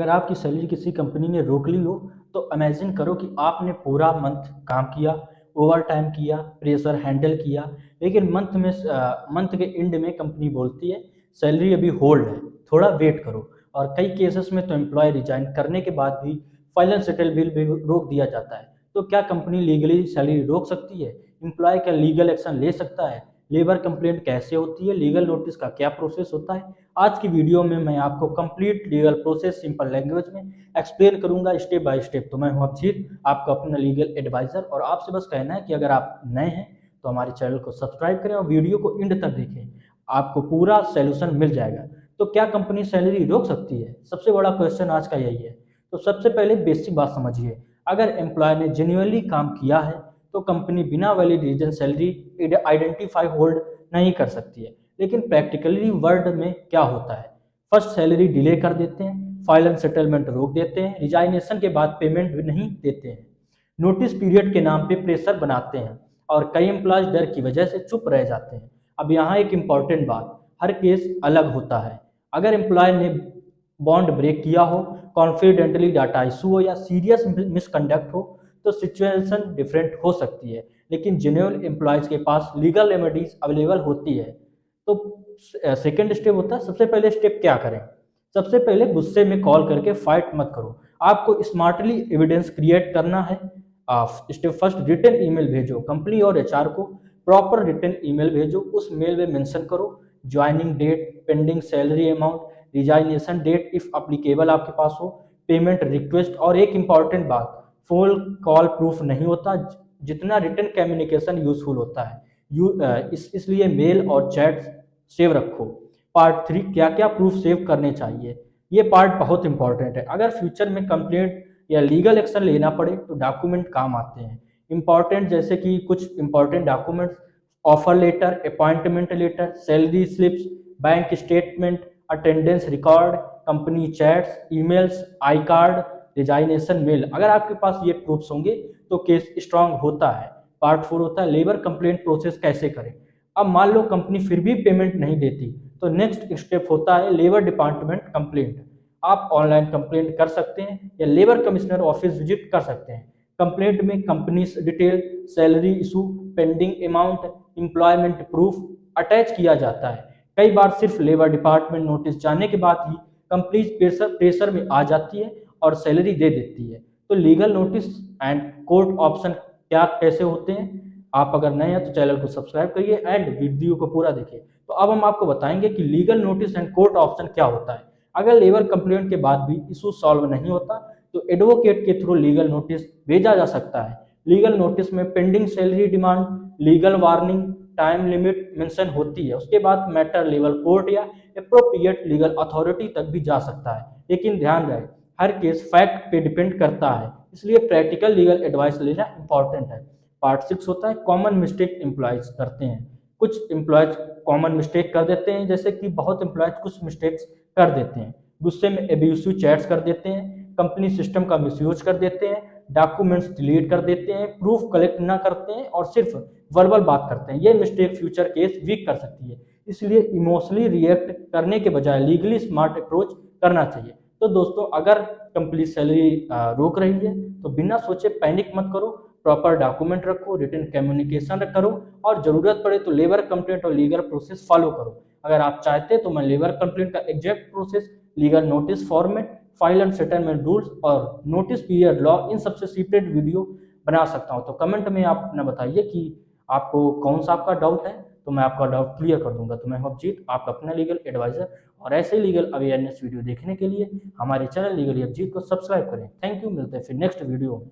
अगर आपकी सैलरी किसी कंपनी ने रोक ली हो तो इमेजिन करो कि आपने पूरा मंथ काम किया, ओवर टाइम किया, प्रेशर हैंडल किया, लेकिन मंथ के एंड में कंपनी बोलती है सैलरी अभी होल्ड है, थोड़ा वेट करो। और कई केसेस में तो एम्प्लॉय रिजाइन करने के बाद भी फाइनल सेटल बिल भी रोक दिया जाता है। तो क्या कंपनी लीगली सैलरी रोक सकती है? एम्प्लॉय क्या लीगल एक्शन ले सकता है? लेबर कंप्लेंट कैसे होती है? लीगल नोटिस का क्या प्रोसेस होता है? आज की वीडियो में मैं आपको complete legal process simple language में एक्सप्लेन करूंगा स्टेप बाय स्टेप। तो मैं हूं अभिजीत, आपका अपना लीगल एडवाइजर, और आपसे बस कहना है कि अगर आप नए हैं तो हमारे चैनल को सब्सक्राइब करें और वीडियो को एंड तक देखें, आपको पूरा सोल्यूशन मिल जाएगा। तो क्या कंपनी सैलरी रोक सकती है? सबसे बड़ा क्वेश्चन आज का यही है। तो सबसे पहले बेसिक बात समझिए, अगर एम्प्लॉय ने जेन्युइनली काम किया है तो कंपनी बिना valid reason salary identify hold नहीं कर सकती है। लेकिन प्रैक्टिकली वर्ल्ड में क्या होता है? फर्स्ट सैलरी डिले कर देते हैं, फाइनल सेटलमेंट रोक देते हैं, रिजाइनेशन के बाद पेमेंट भी नहीं देते हैं, नोटिस पीरियड के नाम पे प्रेशर बनाते हैं, और कई एम्प्लॉयज डर की वजह से चुप रह जाते हैं। अब यहाँ एक इम्पॉर्टेंट बात, हर केस अलग होता है। अगर एम्प्लॉय ने बॉन्ड ब्रेक किया हो, कॉन्फिडेंटली डाटा इशू हो या सीरियस मिसकंडक्ट हो तो सिचुएशन डिफरेंट हो सकती है। लेकिन जेन्युइन एम्प्लॉयज के पास लीगल रेमेडीज अवेलेबल होती है। तो सेकेंड स्टेप होता है, सबसे पहले स्टेप क्या करें? सबसे पहले गुस्से में कॉल करके फाइट मत करो, आपको स्मार्टली एविडेंस क्रिएट करना है। स्टेप फर्स्ट, रिटर्न ईमेल भेजो, कंपनी और एचआर को प्रॉपर रिटर्न ईमेल भेजो। उस मेल में मेंशन करो joining date, pending salary amount, resignation date if applicable आपके पास हो, पेमेंट रिक्वेस्ट। और एक इंपॉर्टेंट बात, फोन कॉल प्रूफ नहीं होता जितना रिटर्न कम्युनिकेशन यूजफुल होता है। इसलिए मेल और चैट सेव रखो। पार्ट थ्री, क्या क्या प्रूफ सेव करने चाहिए? ये पार्ट बहुत इंपॉर्टेंट है। अगर फ्यूचर में कंप्लेंट या लीगल एक्शन लेना पड़े तो डॉक्यूमेंट काम आते हैं। इंपॉर्टेंट जैसे कि कुछ important documents, offer letter, appointment letter, salary slips, bank statement, attendance record, company chats, emails, I card, resignation mail. अगर आपके पास ये प्रूफ्स होंगे तो केस स्ट्रांग होता है। पार्ट फोर होता है लेबर कंप्लेंट प्रोसेस कैसे करें। अब मान लो कंपनी फिर भी पेमेंट नहीं देती तो नेक्स्ट स्टेप होता है लेबर डिपार्टमेंट कंप्लेंट। आप ऑनलाइन कंप्लेंट कर सकते हैं या लेबर कमिश्नर ऑफिस विजिट कर सकते हैं। कंप्लेंट में company detail, salary issue, pending amount, employment proof attach किया जाता है। कई बार सिर्फ लेबर डिपार्टमेंट नोटिस जाने के बाद ही कंपनी प्रेशर में आ जाती है और सैलरी दे देती है। तो legal notice and court option क्या कैसे होते हैं? आप अगर नए हैं तो चैनल को सब्सक्राइब करिए एंड वीडियो को पूरा देखिए। तो अब हम आपको बताएंगे कि legal notice and court option क्या होता है। अगर लेबर कंप्लेंट के बाद भी इशू सॉल्व नहीं होता तो एडवोकेट के थ्रू लीगल नोटिस भेजा जा सकता है। लीगल नोटिस में pending salary demand, legal warning, time limit mention होती है। उसके बाद मैटर लेवल कोर्ट या अप्रोप्रिएट लीगल अथॉरिटी तक भी जा सकता है। लेकिन ध्यान रहे, हर केस फैक्ट पे डिपेंड करता है, इसलिए प्रैक्टिकल लीगल एडवाइस लेना इंपॉर्टेंट है। पार्ट सिक्स होता है कॉमन मिस्टेक एम्प्लॉयज करते हैं। कुछ एम्प्लॉयज कॉमन मिस्टेक कर देते हैं, जैसे कि बहुत एम्प्लॉयज कुछ मिस्टेक्स कर देते हैं। गुस्से में एब्यूसिव चैट्स कर देते हैं, कंपनी सिस्टम का मिसयूज कर देते हैं, डॉक्यूमेंट्स डिलीट कर देते हैं, प्रूफ कलेक्ट ना करते हैं और सिर्फ वर्बल बात करते हैं। ये मिस्टेक फ्यूचर केस वीक कर सकती है, इसलिए इमोशनली रिएक्ट करने के बजाय लीगली स्मार्ट अप्रोच करना चाहिए। तो दोस्तों, अगर कंपनी सैलरी रोक रही है तो बिना सोचे पैनिक मत करो, प्रॉपर डॉक्यूमेंट रखो, रिटर्न कम्युनिकेशन करो, और जरूरत पड़े तो लेबर कंप्लेंट और लीगल प्रोसेस फॉलो करो। अगर आप चाहते हैं तो मैं लेबर कंप्लेंट का exact process, legal notice format, file and settlement rules और नोटिस पीरियड लॉ, इन सबसे सेपरेट वीडियो बना सकता हूं। तो कमेंट में आप अपना बताइए कि आपको कौन सा आपका डाउट है, तो मैं आपका डाउट क्लियर कर दूंगा। तो मैं हूं अभिजीत, आपका अपना लीगल एडवाइजर, और ऐसे ही लीगल अवेयरनेस वीडियो देखने के लिए हमारे चैनल लीगल अभिजीत को सब्सक्राइब करें। थैंक यू, मिलते हैं फिर नेक्स्ट वीडियो में।